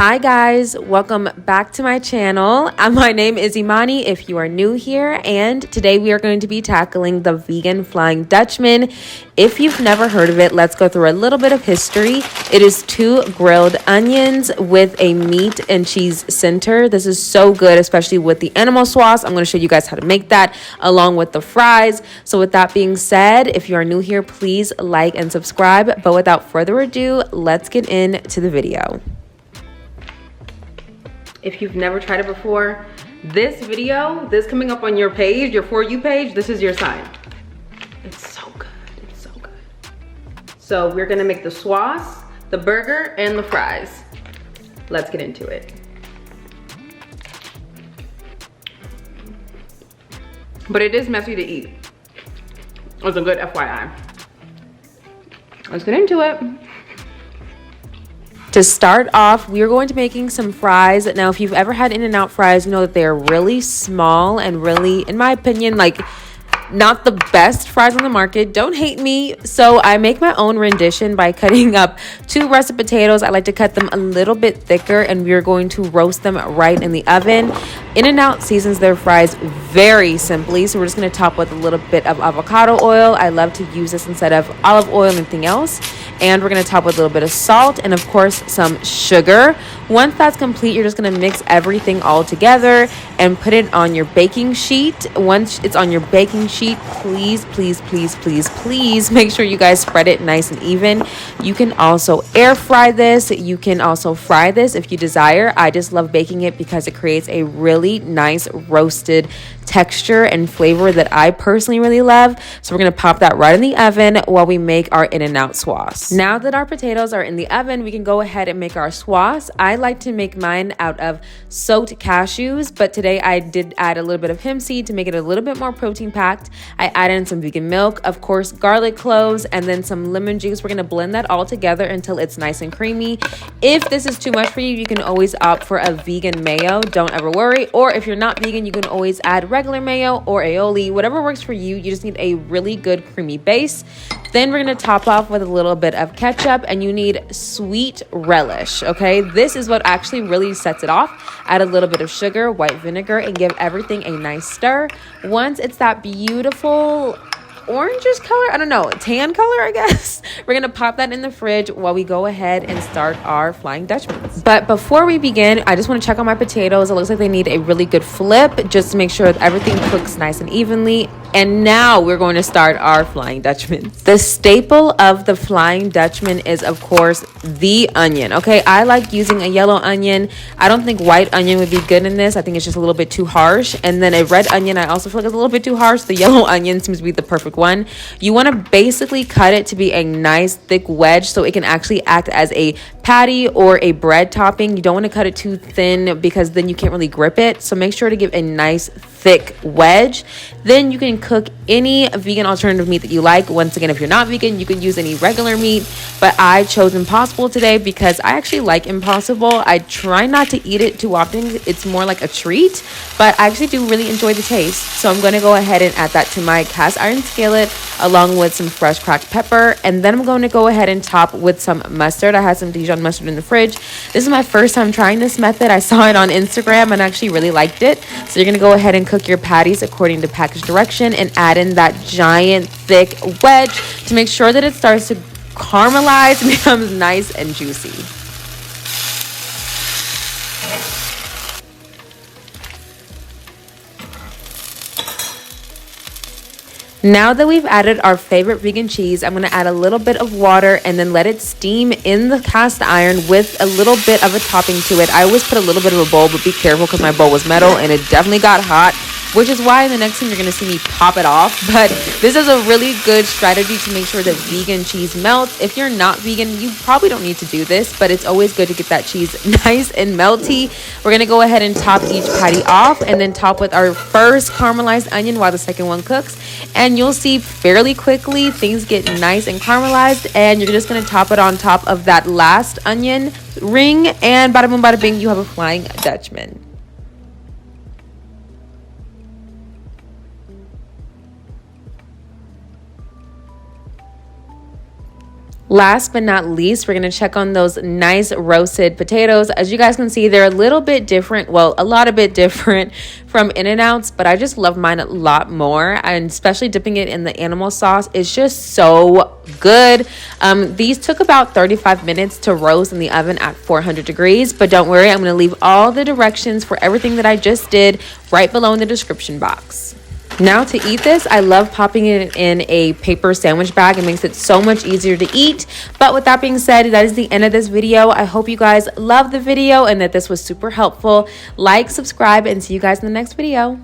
Hi guys, welcome back to my channel. My name is Imani if you are new here, and today we are going to be tackling the vegan Flying Dutchman. If you've never heard of it, let's go through a little bit of history. It is 2 grilled onions with a meat and cheese center. This is so good, especially with the animal sauce. I'm going to show you guys how to make that along with the fries. So with that being said, if you are new here, please like and subscribe. But without further ado, let's get into the video. If you've never tried it before, this video, this coming up on your page, your For You page, this is your sign. It's so good, it's so good. So we're gonna make the sauce, the burger, and the fries. Let's get into it. But it is messy to eat. It's a good FYI. Let's get into it. To start off, we are going to making some fries. Now, if you've ever had In-N-Out fries, you know that they are really small and really, in my opinion, like not the best fries on the market. Don't hate me. So I make my own rendition by cutting up 2 russet potatoes. I like to cut them a little bit thicker, and we are going to roast them right in the oven. In-N-Out seasons their fries very simply, so we're just going to top with a little bit of avocado oil. I love to use this instead of olive oil and anything else. And we're going to top with a little bit of salt and, of course, some sugar. Once that's complete, you're just going to mix everything all together and put it on your baking sheet. Once it's on your baking sheet, please make sure you guys spread it nice and even. You can also air fry this. You can also fry this if you desire. I just love baking it because it creates a really nice roasted texture and flavor that I personally really love. So we're going to pop that right in the oven while we make our In-N-Out sauce. Now that our potatoes are in the oven, we can go ahead and make our sauce. I like to make mine out of soaked cashews, but today I did add a little bit of hemp seed to make it a little bit more protein packed. I added in some vegan milk, of course, garlic cloves, and then some lemon juice. We're going to blend that all together until it's nice and creamy. If this is too much for you, you can always opt for a vegan mayo. Don't ever worry. Or if you're not vegan, you can always add regular mayo or aioli, whatever works for you. You just need a really good creamy base. Then we're going to top off with a little bit of ketchup, and you need sweet relish, okay? This is what actually really sets it off. Add a little bit of sugar, white vinegar, and give everything a nice stir. Once it's that beautiful orangish color, I don't know, tan color, I guess, we're gonna pop that in the fridge while we go ahead and start our Flying Dutchman. But before we begin, I just want to check on my potatoes. It looks like they need a really good flip just to make sure that everything cooks nice and evenly. And now we're going to start our Flying Dutchman. The staple of the Flying Dutchman is, of course, the onion. Okay, I like using a yellow onion. I don't think white onion would be good in this. I think it's just a little bit too harsh. And then a red onion, I also feel like it's a little bit too harsh. The yellow onion seems to be the perfect one. You want to basically cut it to be a nice thick wedge so it can actually act as a patty or a bread topping. You don't want to cut it too thin because then you can't really grip it. So make sure to give a nice thick wedge. Then you can cook any vegan alternative meat that you like. Once again, if you're not vegan, you can use any regular meat, but I chose Impossible today because I actually like Impossible. I try not to eat it too often. It's more like a treat, but I actually do really enjoy the taste. So I'm going to go ahead and add that to my cast iron skillet along with some fresh cracked pepper, and then I'm going to go ahead and top with some mustard. I had some Dijon mustard in the fridge. This is my first time trying this method. I saw it on Instagram and actually really liked it. So you're going to go ahead and cook your patties according to package direction and add in that giant thick wedge to make sure that it starts to caramelize and becomes nice and juicy. Now that we've added our favorite vegan cheese, I'm going to add a little bit of water and then let it steam in the cast iron with a little bit of a topping to it. I always put a little bit of a bowl, but be careful because my bowl was metal and it definitely got hot, which is why in the next time you're going to see me pop it off. But this is a really good strategy to make sure that vegan cheese melts. If you're not vegan, you probably don't need to do this, but it's always good to get that cheese nice and melty. We're going to go ahead and top each patty off and then top with our first caramelized onion while the second one cooks. And you'll see fairly quickly things get nice and caramelized, and you're just going to top it on top of that last onion ring, and bada boom bada bing, you have a Flying Dutchman. Last but not least, we're going to check on those nice roasted potatoes. As you guys can see, they're a little bit different. Well, a lot a bit different from In-N-Out's, but I just love mine a lot more. And especially dipping it in the animal sauce is just so good. These took about 35 minutes to roast in the oven at 400 degrees. But don't worry, I'm going to leave all the directions for everything that I just did right below in the description box. Now to eat this, I love popping it in a paper sandwich bag. It makes it so much easier to eat. But with that being said, that is the end of this video. I hope you guys loved the video and that this was super helpful. Like, subscribe, and see you guys in the next video.